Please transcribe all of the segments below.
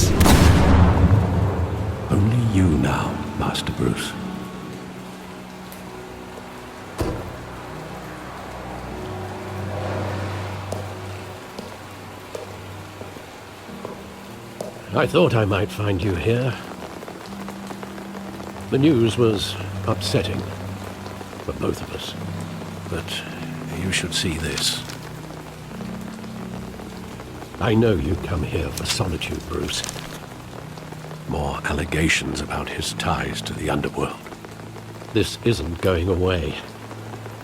this? Only you now, Master Bruce. I thought I might find you here. The news was upsetting for both of us. But you should see this. I know you come here for solitude, Bruce. More allegations about his ties to the underworld. This isn't going away.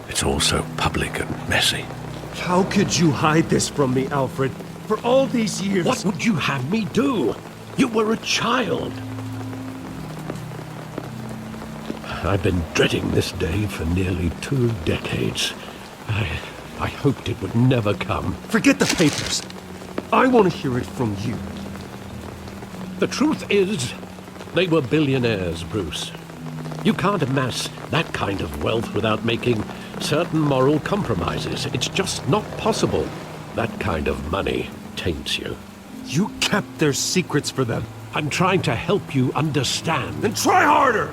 It's all so public and messy. How could you hide this from me, Alfred? For all these years... What would you have me do? You were a child. I've been dreading this day for nearly 2 decades. I hoped it would never come. Forget the papers. I want to hear it from you. The truth is, they were billionaires, Bruce. You can't amass that kind of wealth without making certain moral compromises. It's just not possible. That kind of money taints you. You kept their secrets for them. I'm trying to help you understand. Then try harder!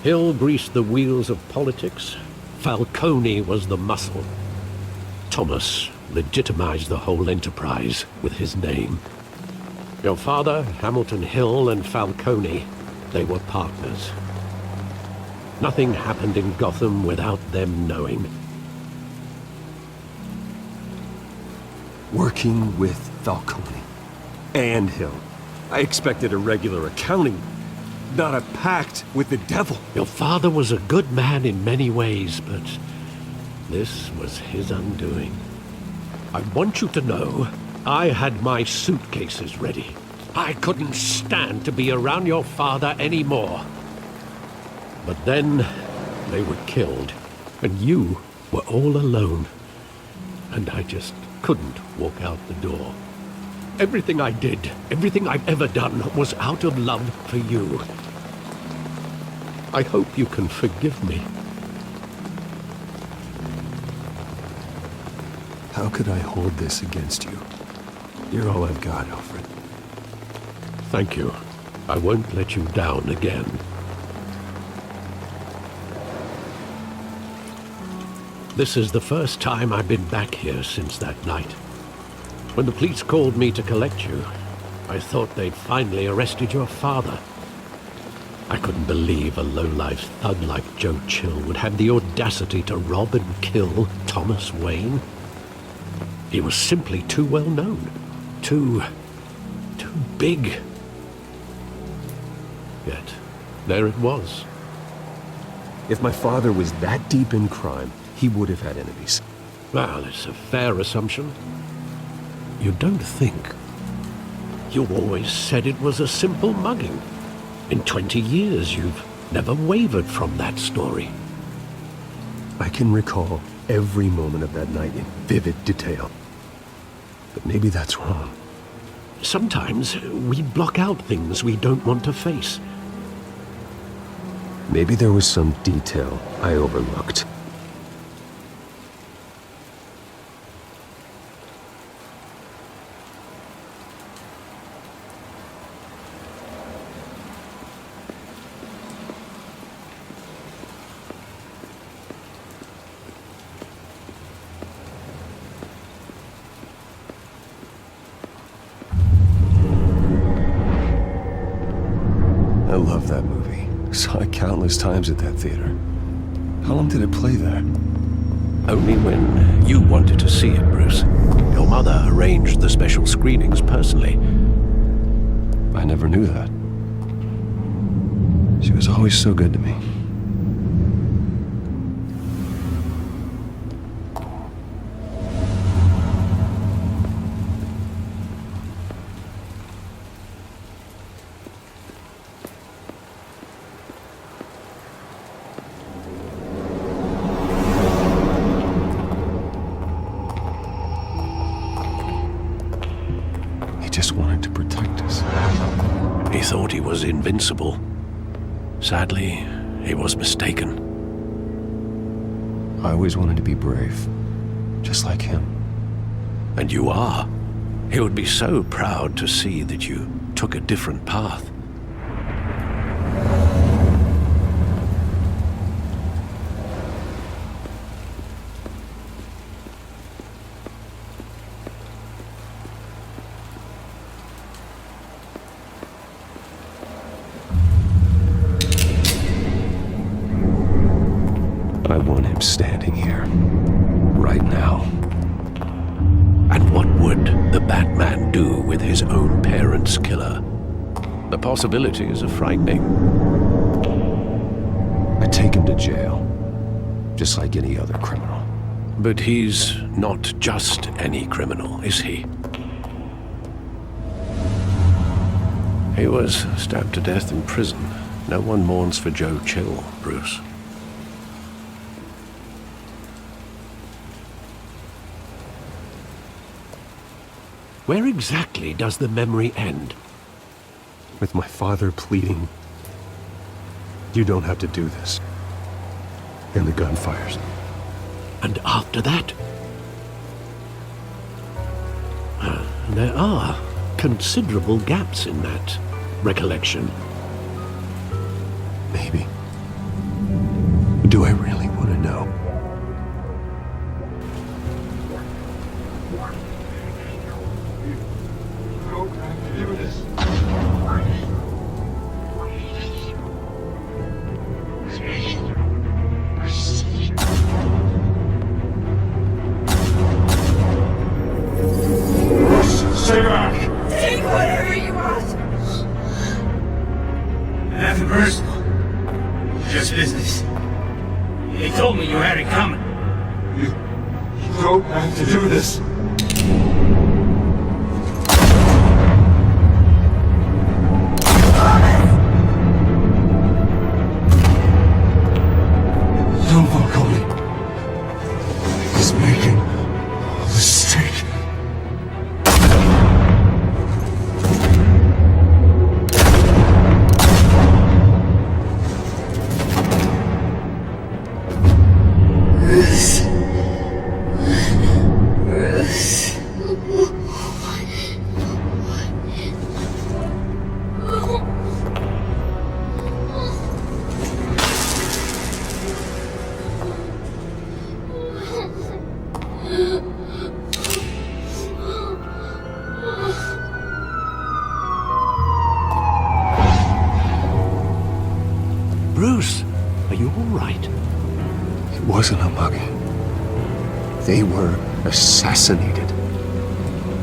Hill greased the wheels of politics. Falcone was the muscle. Thomas legitimized the whole enterprise with his name. Your father, Hamilton Hill, and Falcone, they were partners. Nothing happened in Gotham without them knowing. Working with Falcone and Hill. I expected a regular accounting, not a pact with the devil. Your father was a good man in many ways, but this was his undoing. I want you to know, I had my suitcases ready. I couldn't stand to be around your father anymore. But then, they were killed, and you were all alone. And I just couldn't walk out the door. Everything I did, everything I've ever done, was out of love for you. I hope you can forgive me. How could I hold this against you? You're all I've got, Alfred. Thank you. I won't let you down again. This is the first time I've been back here since that night. When the police called me to collect you, I thought they'd finally arrested your father. I couldn't believe a low-life thug like Joe Chill would have the audacity to rob and kill Thomas Wayne. He was simply too well known. Too big. Yet, there it was. If my father was that deep in crime, he would have had enemies. Well, it's a fair assumption. You don't think. You always said it was a simple mugging. In 20 years, you've never wavered from that story. I can recall every moment of that night in vivid detail. But maybe that's wrong. Sometimes we block out things we don't want to face. Maybe there was some detail I overlooked. I love that movie. Saw it countless times at that theater. How long did it play there? Only when you wanted to see it, Bruce. Your mother arranged the special screenings personally. I never knew that. She was always so good to me. Just wanted to protect us. He thought he was invincible. Sadly, he was mistaken. I always wanted to be brave. just like him. And you are. He would be so proud to see that you took a different path. I want him standing here, right now. And what would the Batman do with his own parents' killer? The possibilities are frightening. I take him to jail, just like any other criminal. But he's not just any criminal, is he? He was stabbed to death in prison. No one mourns for Joe Chill, Bruce. Where exactly does the memory end? With my father pleading, "You don't have to do this." And the gun fires. And after that? There are considerable gaps in that recollection. Maybe. Do I really want to know? Stay back! Take whatever you want. Nothing personal. Just business. They told me you had it coming. You don't have to do this. Don't walk on me. He's making a mistake. Bruce, are you all right? It wasn't a mug. They were assassinated.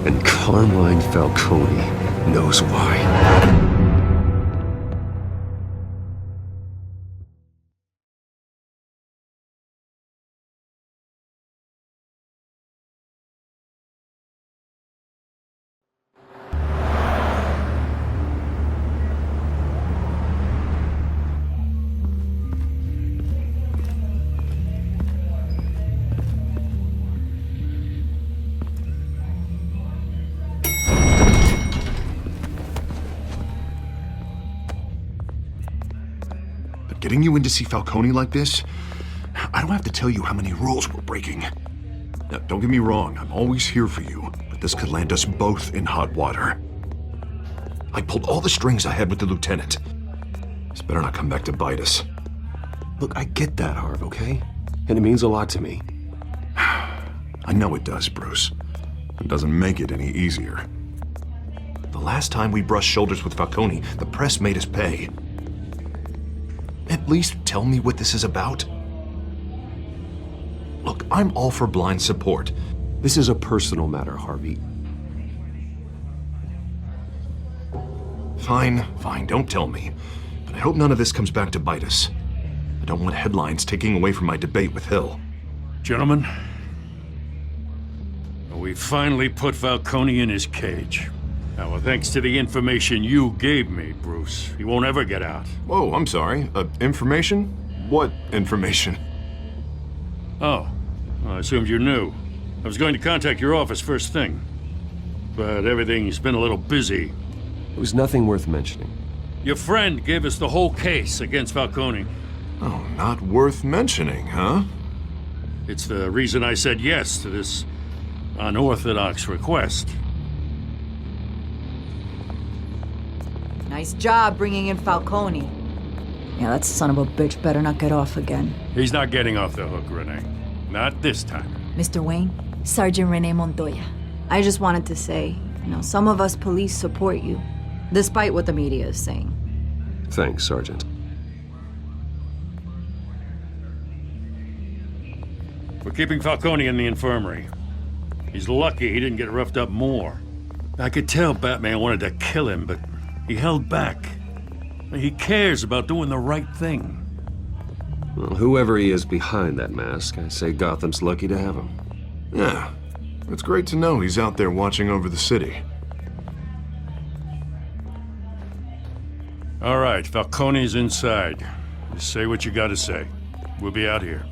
And Carmine Falcone knows why. Getting you in to see Falcone like this, I don't have to tell you how many rules we're breaking. Now, don't get me wrong, I'm always here for you, but this could land us both in hot water. I pulled all the strings I had with the lieutenant. This better not come back to bite us. Look, I get that, Harv, okay? And it means a lot to me. I know it does, Bruce. It doesn't make it any easier. The last time we brushed shoulders with Falcone, the press made us pay. At least tell me what this is about. Look, I'm all for blind support. This is a personal matter, Harvey. Fine, don't tell me. But I hope none of this comes back to bite us. I don't want headlines taking away from my debate with Hill. Gentlemen, we finally put Falcone in his cage. Now, thanks to the information you gave me, Bruce, he won't ever get out. Whoa, I'm sorry. Information? What information? Oh, well, I assumed you knew. I was going to contact your office first thing, but everything's been a little busy. It was nothing worth mentioning. Your friend gave us the whole case against Falcone. Oh, not worth mentioning, huh? It's the reason I said yes to this unorthodox request. Nice job bringing in Falcone. Yeah, that son of a bitch better not get off again. He's not getting off the hook, Renee. Not this time. Mr. Wayne, Sergeant Rene Montoya. I just wanted to say, some of us police support you, despite what the media is saying. Thanks, Sergeant. We're keeping Falcone in the infirmary. He's lucky he didn't get roughed up more. I could tell Batman wanted to kill him, but he held back. He cares about doing the right thing. Well, whoever he is behind that mask, I say Gotham's lucky to have him. Yeah, it's great to know he's out there watching over the city. All right, Falcone's inside. Just say what you gotta say. We'll be out here.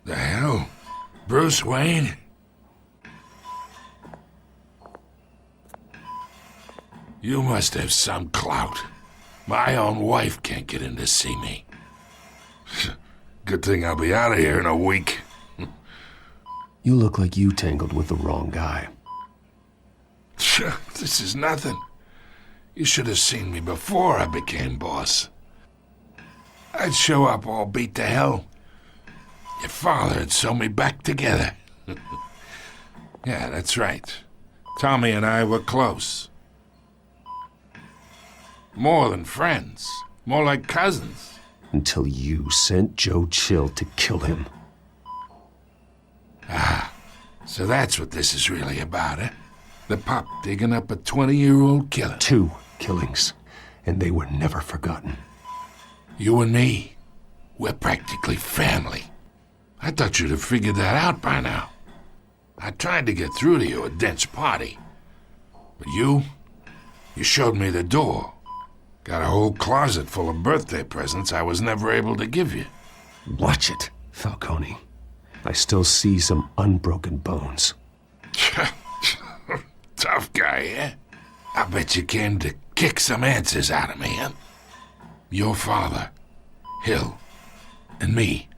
The hell? Bruce Wayne? You must have some clout. My own wife can't get in to see me. Good thing I'll be out of here in a week. You look like you tangled with the wrong guy. This is nothing. You should have seen me before I became boss. I'd show up all beat to hell. Your father had sewn me back together. Yeah, that's right. Tommy and I were close. More than friends. More like cousins. Until you sent Joe Chill to kill him. So that's what this is really about, eh? The pup digging up a 20-year-old killer. 2 killings, and they were never forgotten. You and me, we're practically family. I thought you'd have figured that out by now. I tried to get through to you at Dent's party. But you showed me the door. Got a whole closet full of birthday presents I was never able to give you. Watch it, Falcone. I still see some unbroken bones. Tough guy, eh? I bet you came to kick some answers out of me, huh? Your father, Hill, and me,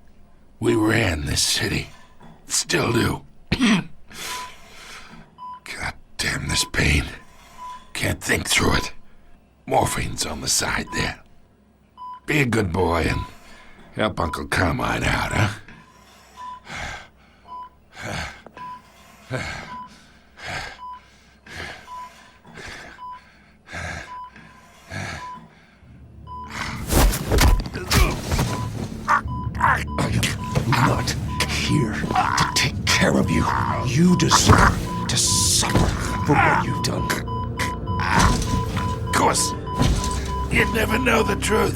we ran this city. Still do. God damn this pain. Can't think through it. Morphine's on the side there. Be a good boy and help Uncle Carmine out, huh? Not here to take care of you. You deserve to suffer for what you've done. Of course, you'd never know the truth.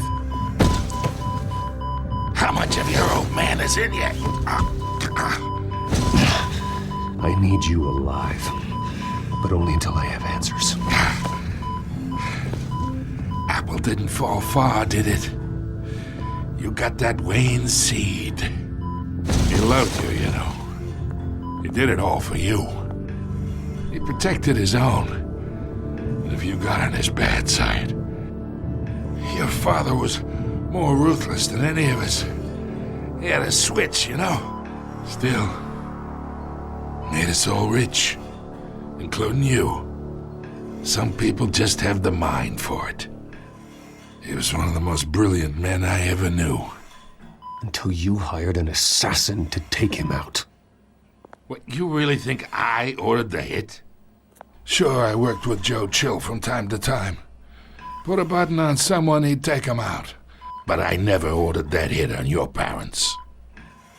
How much of your old man is in you? I need you alive, but only until I have answers. Apple didn't fall far, did it? You got that Wayne seed. He loved you, you know. He did it all for you. He protected his own. And if you got on his bad side, your father was more ruthless than any of us. He had a switch, you know. Still, made us all rich, including you. Some people just have the mind for it. He was one of the most brilliant men I ever knew. Until you hired an assassin to take him out. What, you really think I ordered the hit? Sure, I worked with Joe Chill from time to time. Put a button on someone, he'd take him out. But I never ordered that hit on your parents.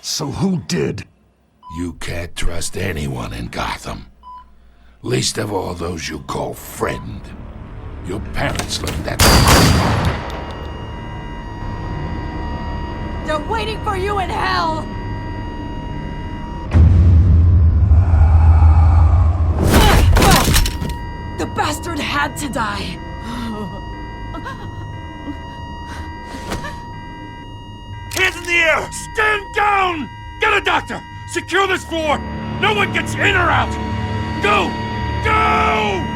So who did? You can't trust anyone in Gotham. Least of all those you call friend. Your parents learned that. They're waiting for you in hell! had to die. Hands in the air! Stand down! Get a doctor! Secure this floor! No one gets in or out! Go! Go!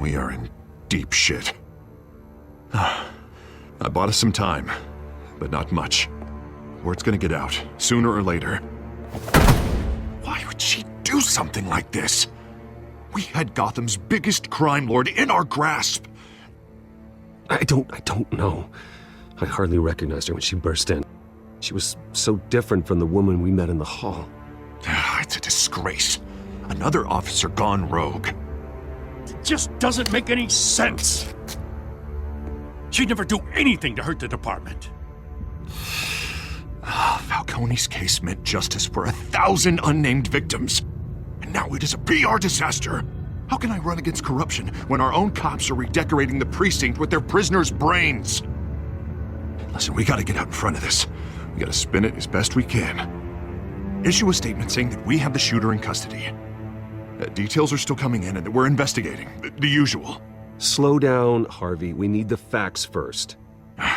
We are in deep shit. I bought us some time, but not much. Word's gonna get out, sooner or later. Why would she do something like this? We had Gotham's biggest crime lord in our grasp. I don't know. I hardly recognized her when she burst in. She was so different from the woman we met in the hall. It's a disgrace. Another officer gone rogue. It just doesn't make any sense. She'd never do anything to hurt the department. Falcone's case meant justice for 1,000 unnamed victims. And now it is a PR disaster. How can I run against corruption when our own cops are redecorating the precinct with their prisoners' brains? Listen, we gotta get out in front of this. We gotta spin it as best we can. Issue a statement saying that we have the shooter in custody. Details are still coming in and that we're investigating. The usual. Slow down, Harvey. We need the facts first.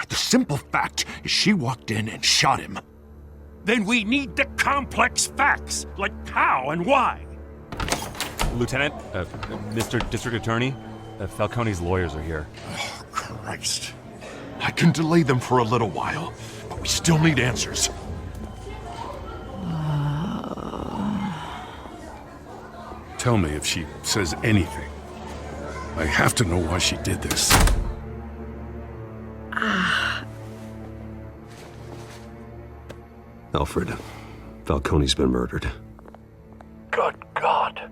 The simple fact is she walked in and shot him. Then we need the complex facts, like how and why. Lieutenant, Mr. District Attorney, Falcone's lawyers are here. Oh, Christ. I can delay them for a little while, but we still need answers. Tell me if she says anything. I have to know why she did this. Alfred, Falcone's been murdered. Good God.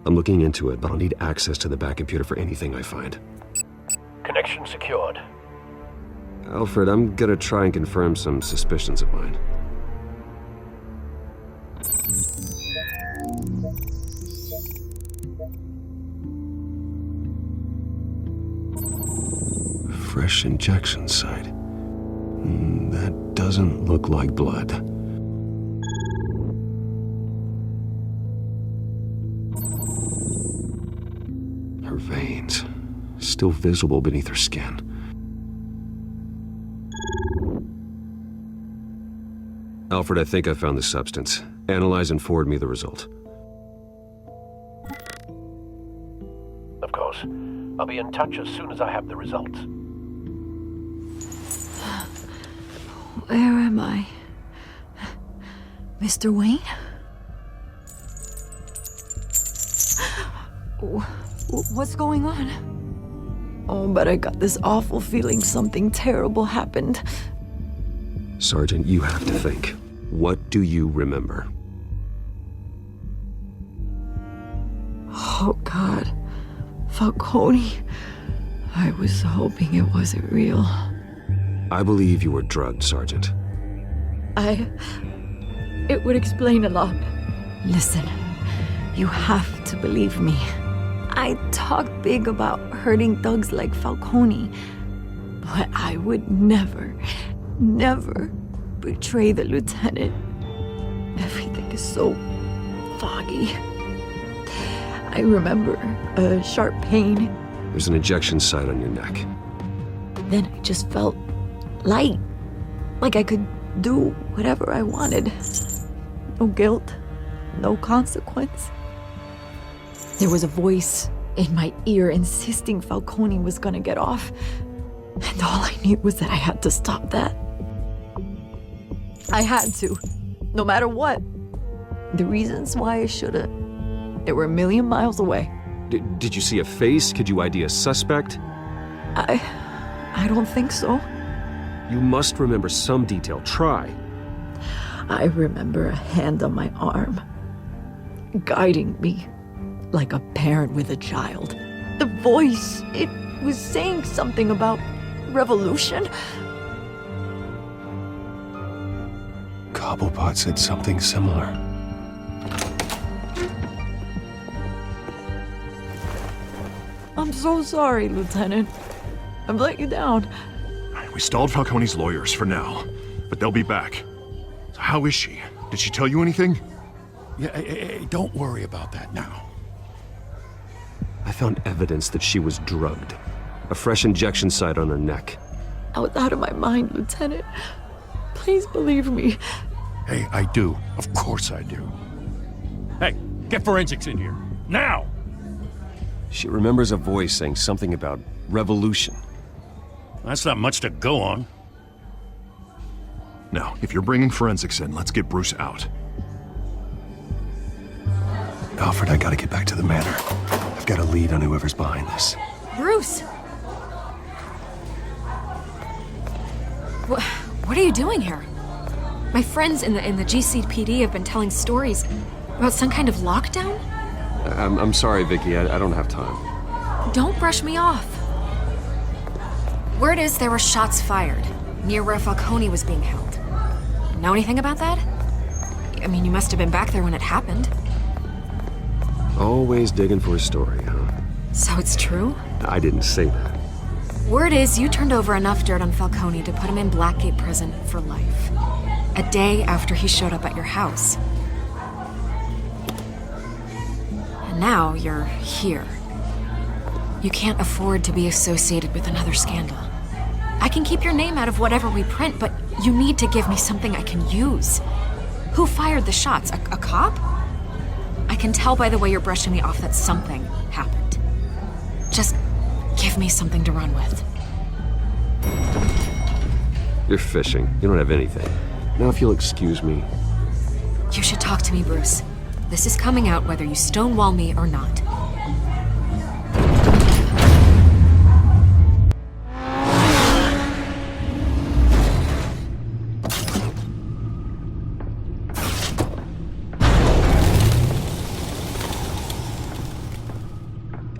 I'm looking into it, but I'll need access to the back computer for anything I find. Connection secured. Alfred, I'm gonna try and confirm some suspicions of mine. Fresh injection site. That doesn't look like blood. Her veins, still visible beneath her skin. Alfred, I think I found the substance. Analyze and forward me the result. Of course. I'll be in touch as soon as I have the results. Where am I? Mr. Wayne? What's going on? Oh, but I got this awful feeling something terrible happened. Sergeant, you have to think. What do you remember? Oh, God. Falcone. I was hoping it wasn't real. I believe you were drugged, Sergeant. It would explain a lot. Listen, you have to believe me. I talk big about hurting thugs like Falcone, but I would never betray the lieutenant. Everything is so foggy. I remember a sharp pain. There's an injection site on your neck. Then I just felt light, like I could do whatever I wanted. No guilt, no consequence. There was a voice in my ear insisting Falcone was gonna get off, and all I knew was that I had to stop that. I had to, no matter what. The reasons why I shoulda, they were a million miles away. Did you see a face? Could you ID a suspect? I don't think so. You must remember some detail. Try. I remember a hand on my arm, guiding me like a parent with a child. The voice, it was saying something about revolution? Cobblepot said something similar. I'm so sorry, Lieutenant. I've let you down. We stalled Falcone's lawyers for now, but they'll be back. So how is she? Did she tell you anything? Yeah, hey, don't worry about that now. I found evidence that she was drugged. A fresh injection site on her neck. I was out of my mind, Lieutenant. Please believe me. Hey, I do. Of course I do. Hey, get forensics in here. Now! She remembers a voice saying something about revolution. That's not much to go on. Now, if you're bringing forensics in, let's get Bruce out. Alfred, I gotta get back to the manor. I've got a lead on whoever's behind this. Bruce! What are you doing here? My friends in the GCPD have been telling stories about some kind of lockdown? I'm sorry, Vicky. I don't have time. Don't brush me off. Word is there were shots fired near where Falcone was being held. Know anything about that? I mean, you must have been back there when it happened. Always digging for a story, huh? So it's true? I didn't say that. Word is you turned over enough dirt on Falcone to put him in Blackgate Prison for life. A day after he showed up at your house. And now you're here. You can't afford to be associated with another scandal. I can keep your name out of whatever we print, but you need to give me something I can use. Who fired the shots? A cop? I can tell by the way you're brushing me off that something happened. Just give me something to run with. You're fishing. You don't have anything. Now, if you'll excuse me. You should talk to me, Bruce. This is coming out whether you stonewall me or not.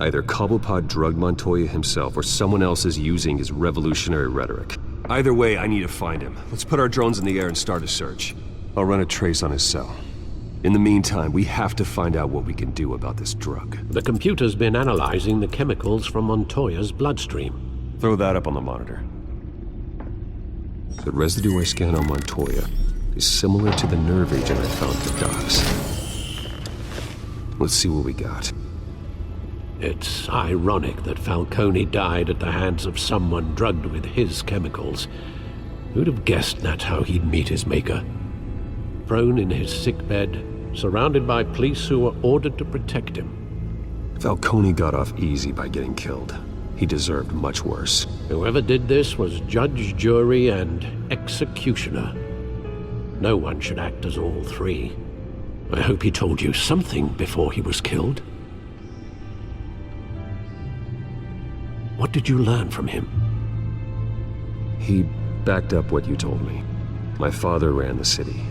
Either Cobblepot drugged Montoya himself or someone else is using his revolutionary rhetoric. Either way, I need to find him. Let's put our drones in the air and start a search. I'll run a trace on his cell. In the meantime, we have to find out what we can do about this drug. The computer's been analyzing the chemicals from Montoya's bloodstream. Throw that up on the monitor. The residue I scanned on Montoya is similar to the nerve agent I found at the docks. Let's see what we got. It's ironic that Falcone died at the hands of someone drugged with his chemicals. Who'd have guessed that's how he'd meet his maker? Prone in his sickbed, surrounded by police who were ordered to protect him. Falcone got off easy by getting killed. He deserved much worse. Whoever did this was judge, jury, and executioner. No one should act as all three. I hope he told you something before he was killed. What did you learn from him? He backed up what you told me. My father ran the city,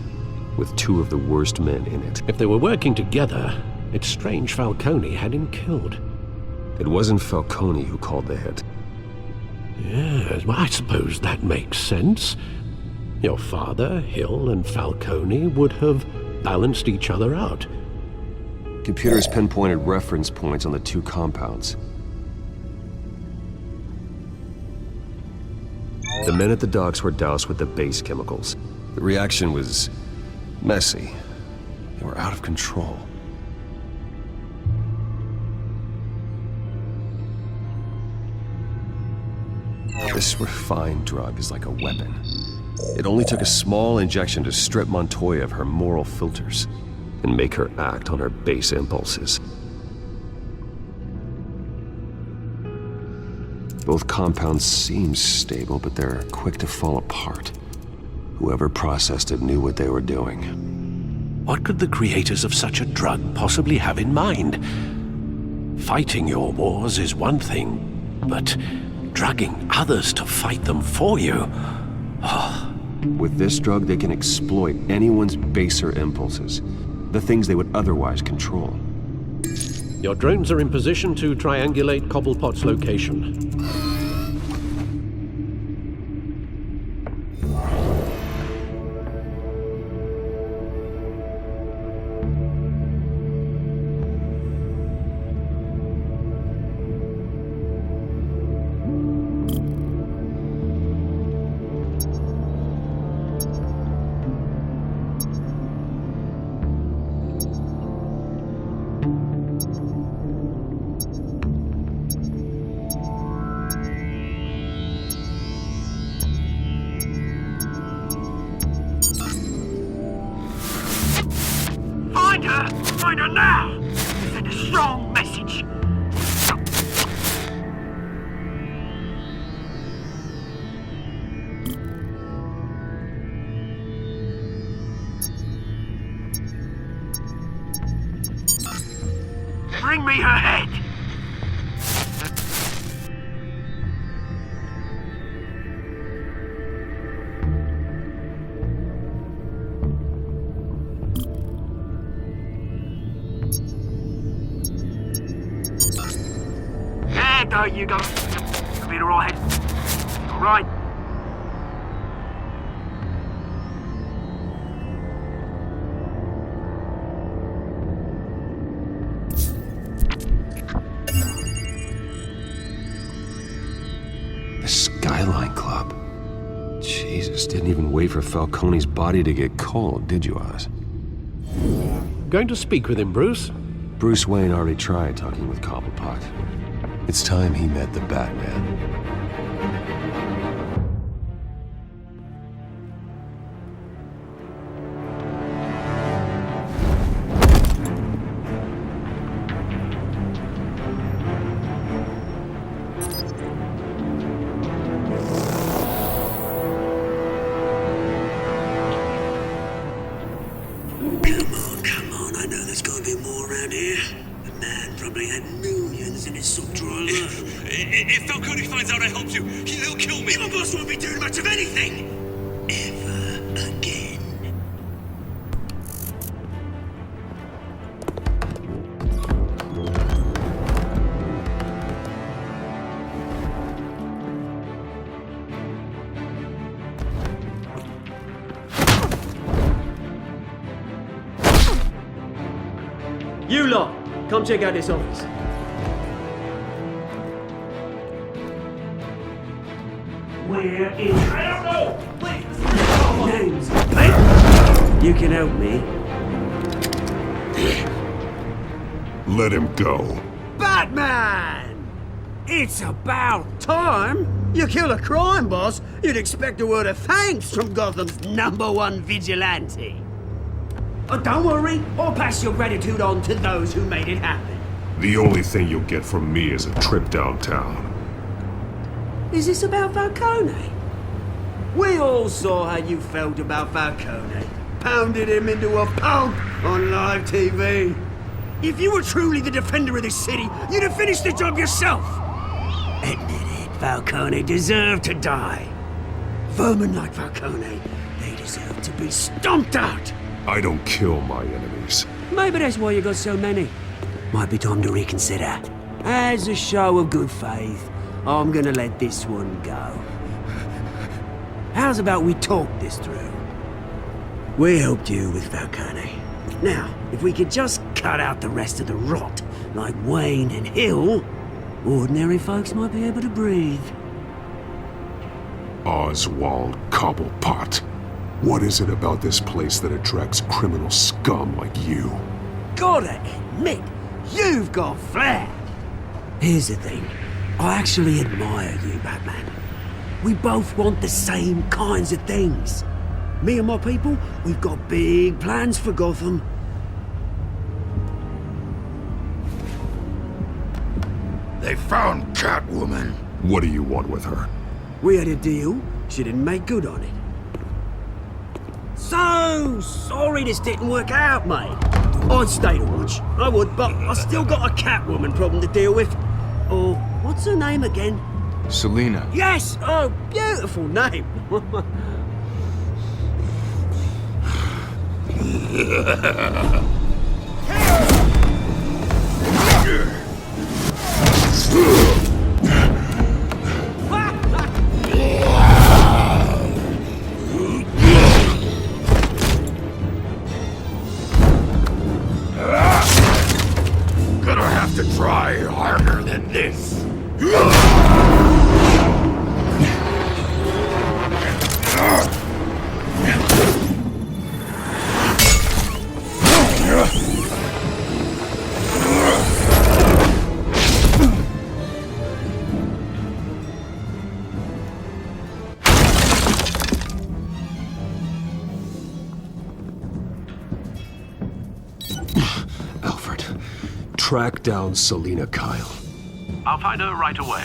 with two of the worst men in it. If they were working together, it's strange Falcone had him killed. It wasn't Falcone who called the hit. Yes, well, I suppose that makes sense. Your father, Hill, and Falcone would have balanced each other out. Computers pinpointed reference points on the two compounds. The men at the docks were doused with the base chemicals. The reaction was messy. They were out of control. This refined drug is like a weapon. It only took a small injection to strip Montoya of her moral filters and make her act on her base impulses. Both compounds seem stable, but they're quick to fall apart. Whoever processed it knew what they were doing. What could the creators of such a drug possibly have in mind? Fighting your wars is one thing, but drugging others to fight them for you? With this drug, they can exploit anyone's baser impulses, the things they would otherwise control. Your drones are in position to triangulate Cobblepot's location. Bring me her head! There you go. You'll be alright. Alright. The Skyline Club. Jesus, didn't even wait for Falcone's body to get cold, did you, Oz? Going to speak with him, Bruce? Bruce Wayne already tried talking with Cobblepot. It's time he met the Batman. Come on, I know there's gonna be more around here. The man probably had millions in his sock drawer alone. If Falcone finds out I helped you, he'll kill me. Your boss won't be doing much of anything! Ever again. You lot, come check out this office. Where is... I don't know! Please! Names? Hey! You can help me. Let him go. Batman! It's about time! You kill a crime boss, you'd expect a word of thanks from Gotham's #1 vigilante. Oh, don't worry, I'll pass your gratitude on to those who made it happen. The only thing you'll get from me is a trip downtown. Is this about Falcone? We all saw how you felt about Falcone. Pounded him into a pulp on live TV. If you were truly the defender of this city, you'd have finished the job yourself. Admit it, Falcone deserved to die. Vermin like Falcone, they deserve to be stomped out. I don't kill my enemies. Maybe that's why you got so many. Might be time to reconsider. As a show of good faith, I'm gonna let this one go. How's about we talk this through? We helped you with Falcone. Now, if we could just cut out the rest of the rot, like Wayne and Hill, ordinary folks might be able to breathe. Oswald Cobblepot. What is it about this place that attracts criminal scum like you? Gotta admit, you've got flair. Here's the thing. I actually admire you, Batman. We both want the same kinds of things. Me and my people, we've got big plans for Gotham. They found Catwoman. What do you want with her? We had a deal. She didn't make good on it. So sorry this didn't work out, mate. I'd stay to watch. I would, but I still got a Catwoman problem to deal with. Or, what's her name again? Selina. Yes! Oh, beautiful name. Gonna have to try harder than this. Alfred, track down Selina Kyle. I'll find her right away.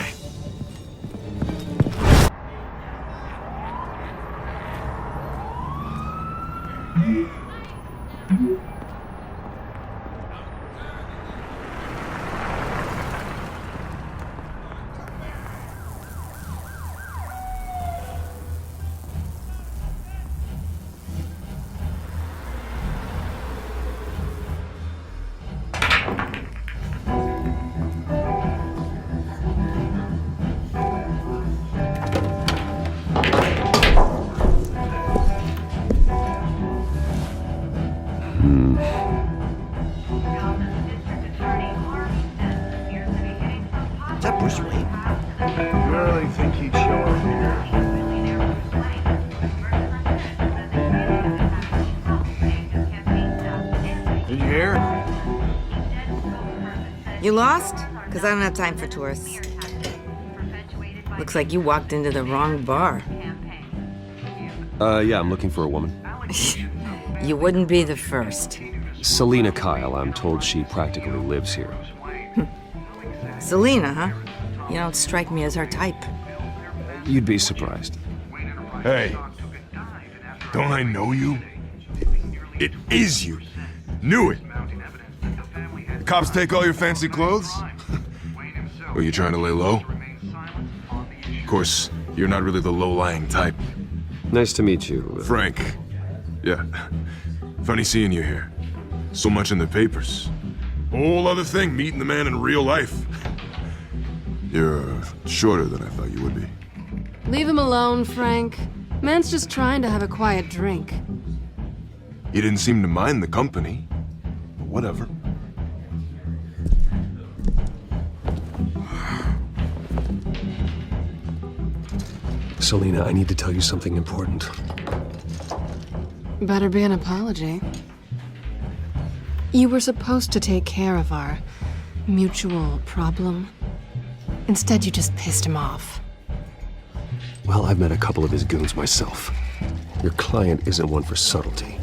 antique showroom here. Did you hear? You lost? Because I don't have time for tourists. Looks like you walked into the wrong bar. Yeah, I'm looking for a woman. You wouldn't be the first. Selina Kyle, I'm told she practically lives here. Selena, huh? You don't strike me as her type. You'd be surprised. Hey, don't I know you? It is you. Knew it. The cops take all your fancy clothes? Were you trying to lay low? Of course, you're not really the low-lying type. Nice to meet you. Frank. Yeah. Funny seeing you here. So much in the papers. Whole other thing, meeting the man in real life. You're shorter than I thought you would be. Leave him alone, Frank. Man's just trying to have a quiet drink. You didn't seem to mind the company. But whatever. Selina, I need to tell you something important. Better be an apology. You were supposed to take care of our mutual problem. Instead, you just pissed him off. Well, I've met a couple of his goons myself. Your client isn't one for subtlety.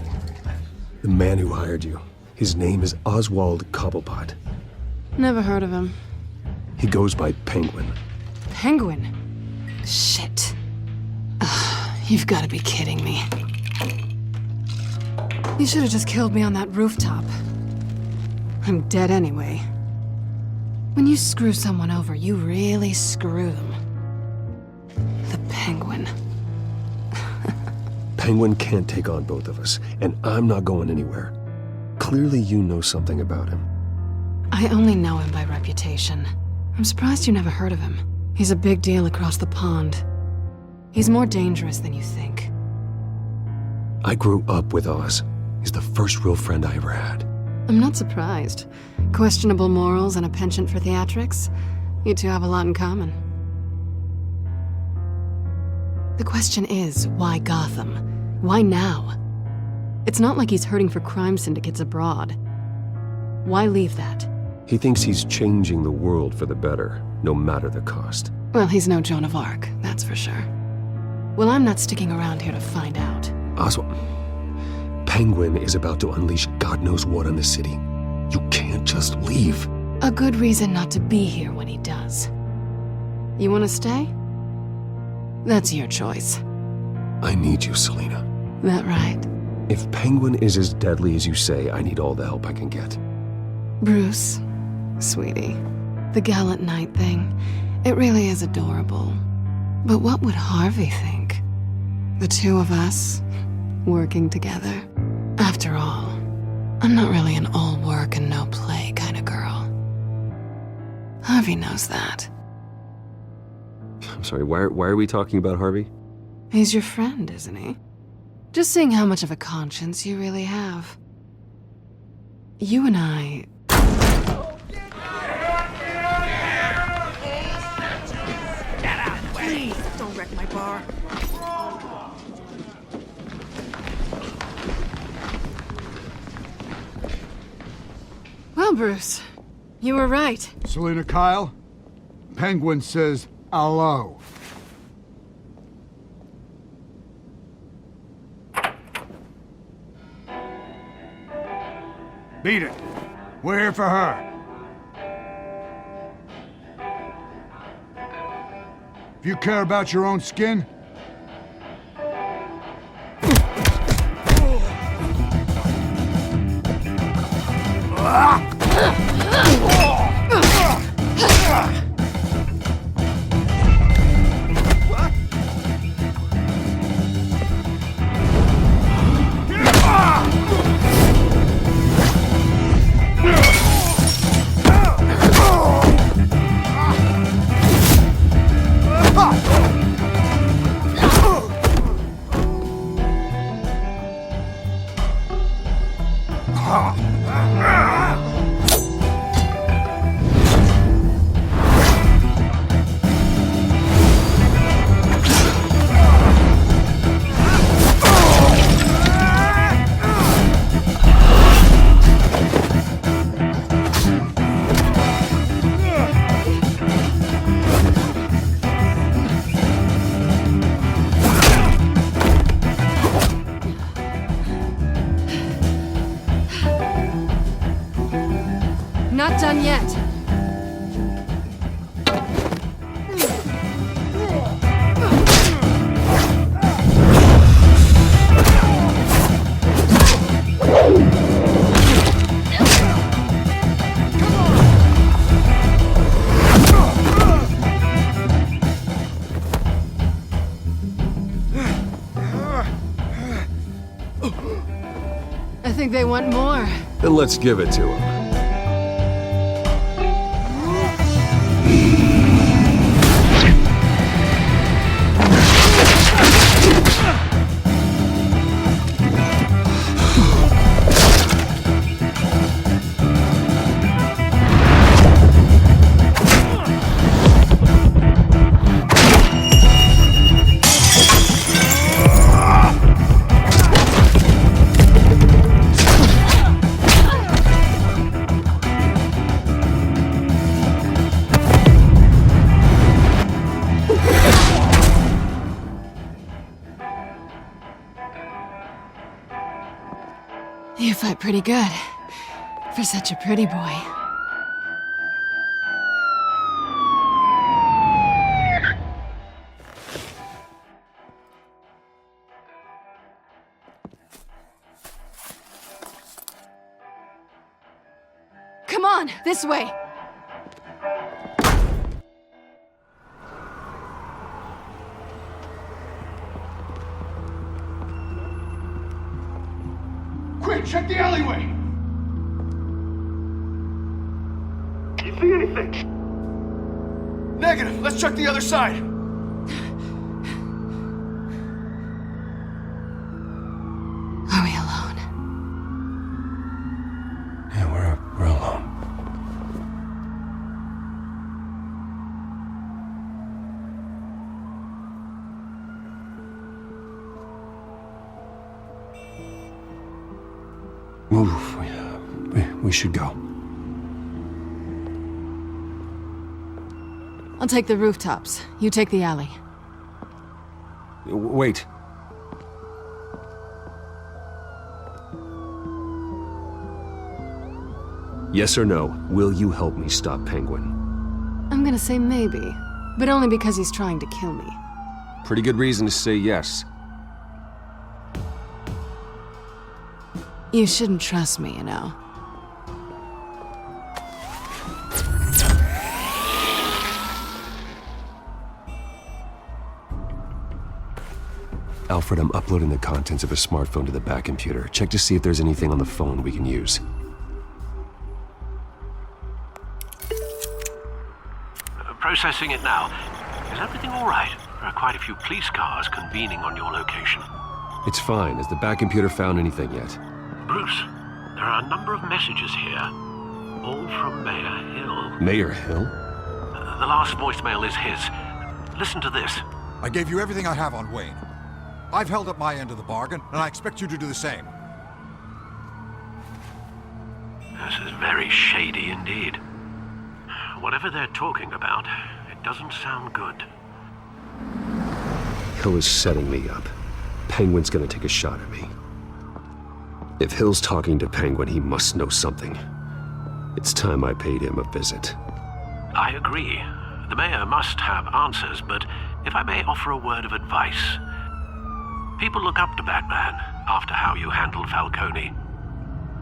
The man who hired you, his name is Oswald Cobblepot. Never heard of him. He goes by Penguin. Penguin? Shit. Ugh, you've got to be kidding me. You should have just killed me on that rooftop. I'm dead anyway. When you screw someone over, you really screw them. The Penguin. Penguin can't take on both of us, and I'm not going anywhere. Clearly you know something about him. I only know him by reputation. I'm surprised you never heard of him. He's a big deal across the pond. He's more dangerous than you think. I grew up with Oz. He's the first real friend I ever had. I'm not surprised. Questionable morals and a penchant for theatrics. You two have a lot in common. The question is, why Gotham? Why now? It's not like he's hurting for crime syndicates abroad. Why leave that? He thinks he's changing the world for the better, no matter the cost. Well, he's no Joan of Arc, that's for sure. Well, I'm not sticking around here to find out. Oswald, Penguin is about to unleash God knows what on the city. You can't just leave. A good reason not to be here when he does. You want to stay? That's your choice. I need you, Selina. That right? If Penguin is as deadly as you say, I need all the help I can get. Bruce, sweetie, the gallant knight thing, it really is adorable. But what would Harvey think? The two of us, working together? After all, I'm not really an all work and no play kind of girl. Harvey knows that. I'm sorry, why are we talking about Harvey? He's your friend, isn't he? Just seeing how much of a conscience you really have. You and I... Get out of the way! Please, don't wreck my bar. Well, Bruce, you were right. Selina Kyle, Penguin says hello. Beat it. We're here for her. If you care about your own skin, not done yet. I think they want more. Then let's give it to him. You fight pretty good. For such a pretty boy. Come on, this way! Quick, check the alleyway! You see anything? Negative. Let's check the other side. Are we alone? Yeah, we're alone. Move. We should go. I'll take the rooftops. You take the alley. Wait. Yes or no, will you help me stop Penguin? I'm gonna say maybe, but only because he's trying to kill me. Pretty good reason to say yes. You shouldn't trust me, you know. Alfred, I'm uploading the contents of a smartphone to the back computer. Check to see if there's anything on the phone we can use. Processing it now. Is everything all right? There are quite a few police cars convening on your location. It's fine. Has the back computer found anything yet? Bruce, there are a number of messages here. All from Mayor Hill. Mayor Hill? The last voicemail is his. Listen to this. I gave you everything I have on Wayne. I've held up my end of the bargain, and I expect you to do the same. This is very shady indeed. Whatever they're talking about, it doesn't sound good. Hill is setting me up. Penguin's gonna take a shot at me. If Hill's talking to Penguin, he must know something. It's time I paid him a visit. I agree. The mayor must have answers, but if I may offer a word of advice. People look up to Batman after how you handled Falcone.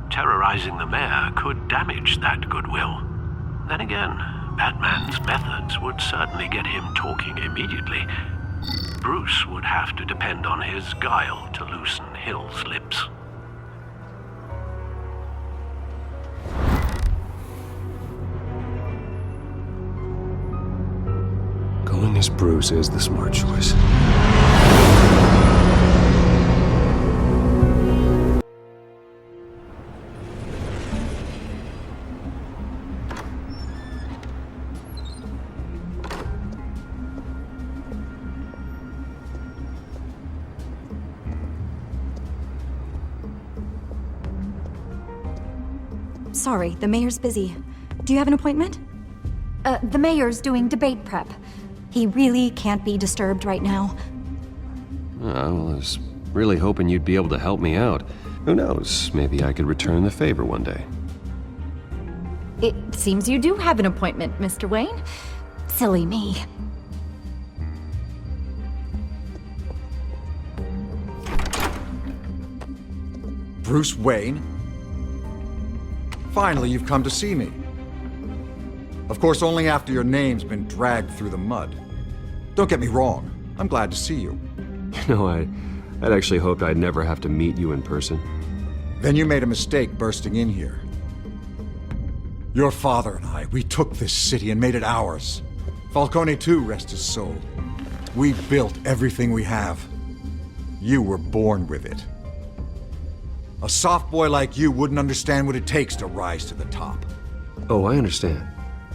Terrorizing the mayor could damage that goodwill. Then again, Batman's methods would certainly get him talking immediately. Bruce would have to depend on his guile to loosen Hill's lips. Going as Bruce is the smart choice. Sorry, the mayor's busy. Do you have an appointment? The mayor's doing debate prep. He really can't be disturbed right now. Well, I was really hoping you'd be able to help me out. Who knows, maybe I could return the favor one day. It seems you do have an appointment, Mr. Wayne. Silly me. Bruce Wayne? Finally, you've come to see me. Of course, only after your name's been dragged through the mud. Don't get me wrong, I'm glad to see you. You know, I'd actually hoped I'd never have to meet you in person. Then you made a mistake bursting in here. Your father and I, we took this city and made it ours. Falcone too, rest his soul. We built everything we have. You were born with it. A soft boy like you wouldn't understand what it takes to rise to the top. Oh, I understand.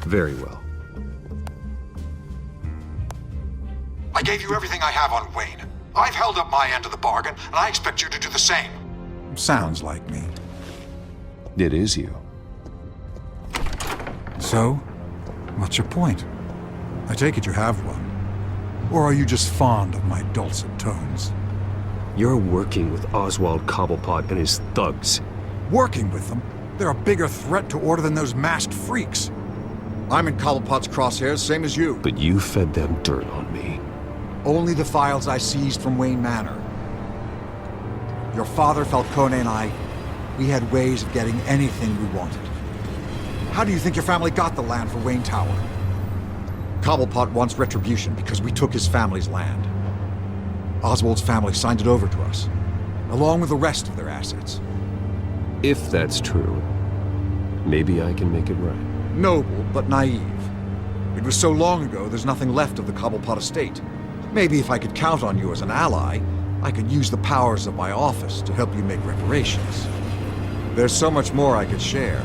Very well. I gave you everything I have on Wayne. I've held up my end of the bargain, and I expect you to do the same. Sounds like me. It is you. So, what's your point? I take it you have one. Or are you just fond of my dulcet tones? You're working with Oswald Cobblepot and his thugs. Working with them? They're a bigger threat to order than those masked freaks. I'm in Cobblepot's crosshairs, same as you. But you fed them dirt on me. Only the files I seized from Wayne Manor. Your father, Falcone, and I, we had ways of getting anything we wanted. How do you think your family got the land for Wayne Tower? Cobblepot wants retribution because we took his family's land. Oswald's family signed it over to us, along with the rest of their assets. If that's true, maybe I can make it right. Noble, but naive. It was so long ago, there's nothing left of the Cobblepot estate. Maybe if I could count on you as an ally, I could use the powers of my office to help you make reparations. There's so much more I could share,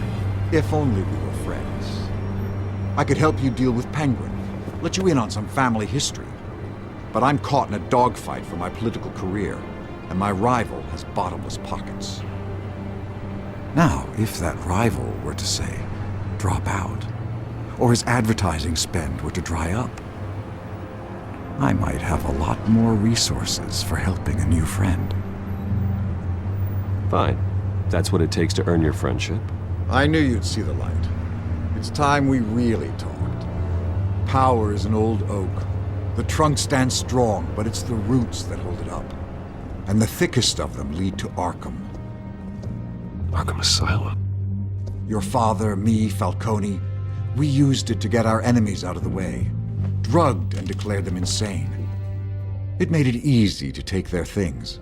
if only we were friends. I could help you deal with Penguin, let you in on some family history. But I'm caught in a dogfight for my political career, and my rival has bottomless pockets. Now, if that rival were to say, drop out, or his advertising spend were to dry up, I might have a lot more resources for helping a new friend. Fine. That's what it takes to earn your friendship. I knew you'd see the light. It's time we really talked. Power is an old oak. The trunk stands strong, but it's the roots that hold it up. And the thickest of them lead to Arkham. Arkham Asylum? Your father, me, Falcone, we used it to get our enemies out of the way. Drugged and declared them insane. It made it easy to take their things.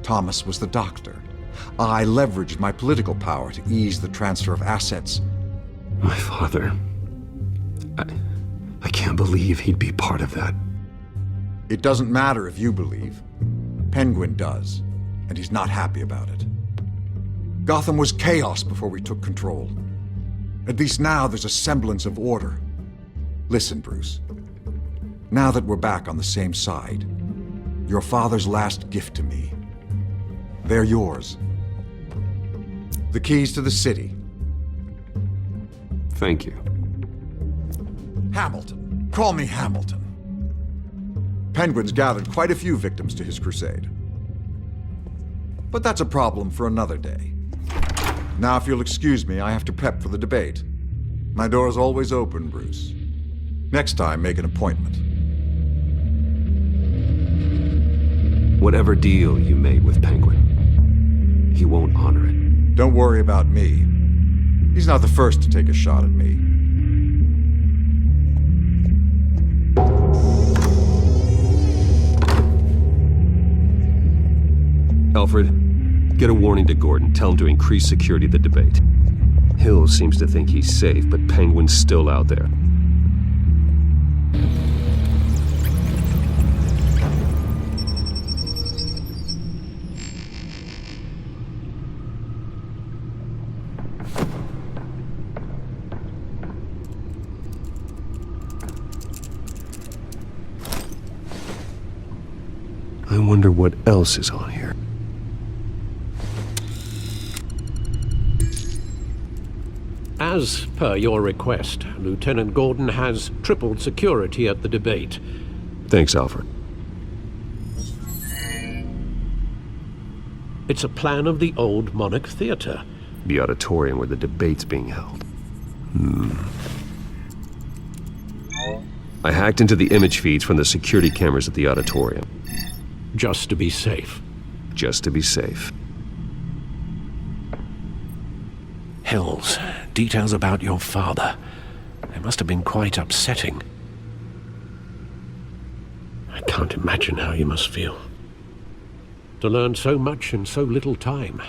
Thomas was the doctor. I leveraged my political power to ease the transfer of assets. My father... I can't believe he'd be part of that. It doesn't matter if you believe. Penguin does, and he's not happy about it. Gotham was chaos before we took control. At least now there's a semblance of order. Listen, Bruce. Now that we're back on the same side, your father's last gift to me, they're yours. The keys to the city. Thank you. Hamilton. Call me Hamilton. Penguin's gathered quite a few victims to his crusade. But that's a problem for another day. Now, if you'll excuse me, I have to prep for the debate. My door is always open, Bruce. Next time, make an appointment. Whatever deal you made with Penguin, he won't honor it. Don't worry about me. He's not the first to take a shot at me. Alfred, get a warning to Gordon. Tell him to increase security at the debate. Hill seems to think he's safe, but Penguin's still out there. I wonder what else is on here. As per your request, Lieutenant Gordon has tripled security at the debate. Thanks, Alfred. It's a plan of the old Monarch Theater. The auditorium where the debate's being held. I hacked into the image feeds from the security cameras at the auditorium. Just to be safe. Just to be safe. Hills, details about your father. They must have been quite upsetting. I can't imagine how you must feel. To learn so much in so little time.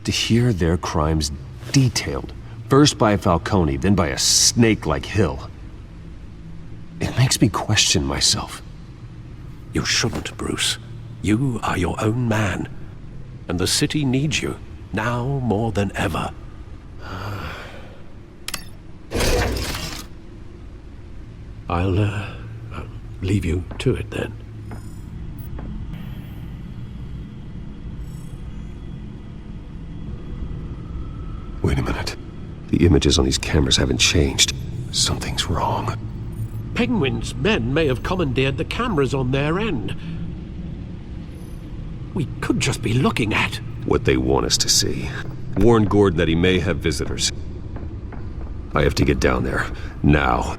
To hear their crimes detailed, first by Falcone, then by a snake like Hill. It makes me question myself. You shouldn't, Bruce. You are your own man. And the city needs you, now more than ever. I'll leave you to it then. Wait a minute. The images on these cameras haven't changed. Something's wrong. Penguin's men may have commandeered the cameras on their end. We could just be looking at what they want us to see. Warn Gordon that he may have visitors. I have to get down there. Now.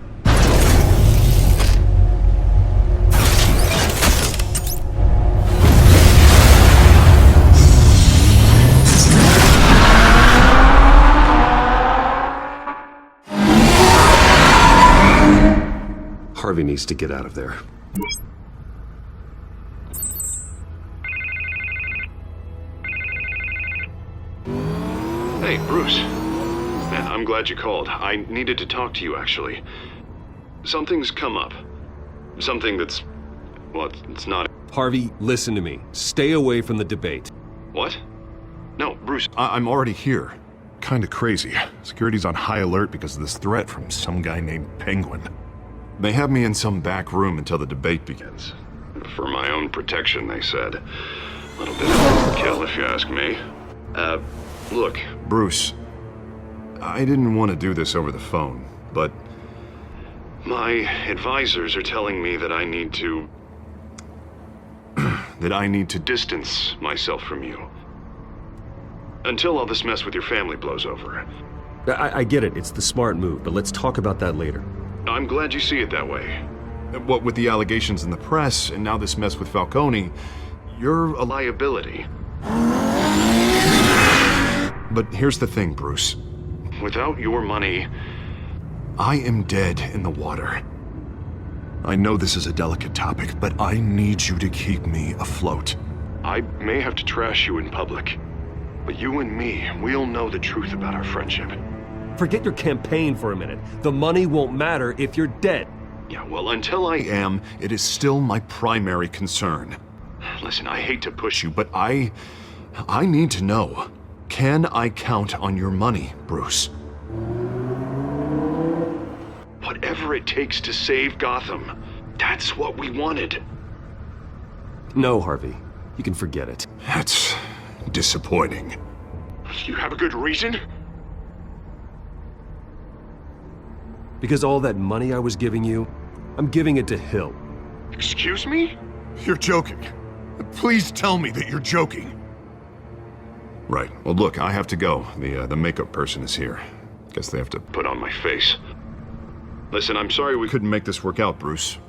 Harvey needs to get out of there. Hey, Bruce. Man, I'm glad you called. I needed to talk to you, actually. Something's come up. Something that's... well, it's not... Harvey, listen to me. Stay away from the debate. What? No, Bruce, I'm already here. Kinda crazy. Security's on high alert because of this threat from some guy named Penguin. They have me in some back room until the debate begins. For my own protection, they said. A little bit of overkill, if you ask me. Look, Bruce, I didn't want to do this over the phone, but my advisors are telling me that I need to... that I need to distance myself from you. Until all this mess with your family blows over. I get it. It's the smart move, but let's talk about that later. I'm glad you see it that way. What with the allegations in the press, and now this mess with Falcone, you're a liability. But here's the thing, Bruce. Without your money, I am dead in the water. I know this is a delicate topic, but I need you to keep me afloat. I may have to trash you in public, but you and me, we'll know the truth about our friendship. Forget your campaign for a minute. The money won't matter if you're dead. Yeah, well, until I am, it is still my primary concern. Listen, I hate to push you, but I need to know. Can I count on your money, Bruce? Whatever it takes to save Gotham. That's what we wanted. No, Harvey. You can forget it. That's disappointing. You have a good reason? Because all that money I was giving you, I'm giving it to Hill. Excuse me? You're joking. Please tell me that you're joking. Right. Well, look, I have to go. The makeup person is here. Guess they have to put on my face. Listen, I'm sorry we couldn't make this work out, Bruce.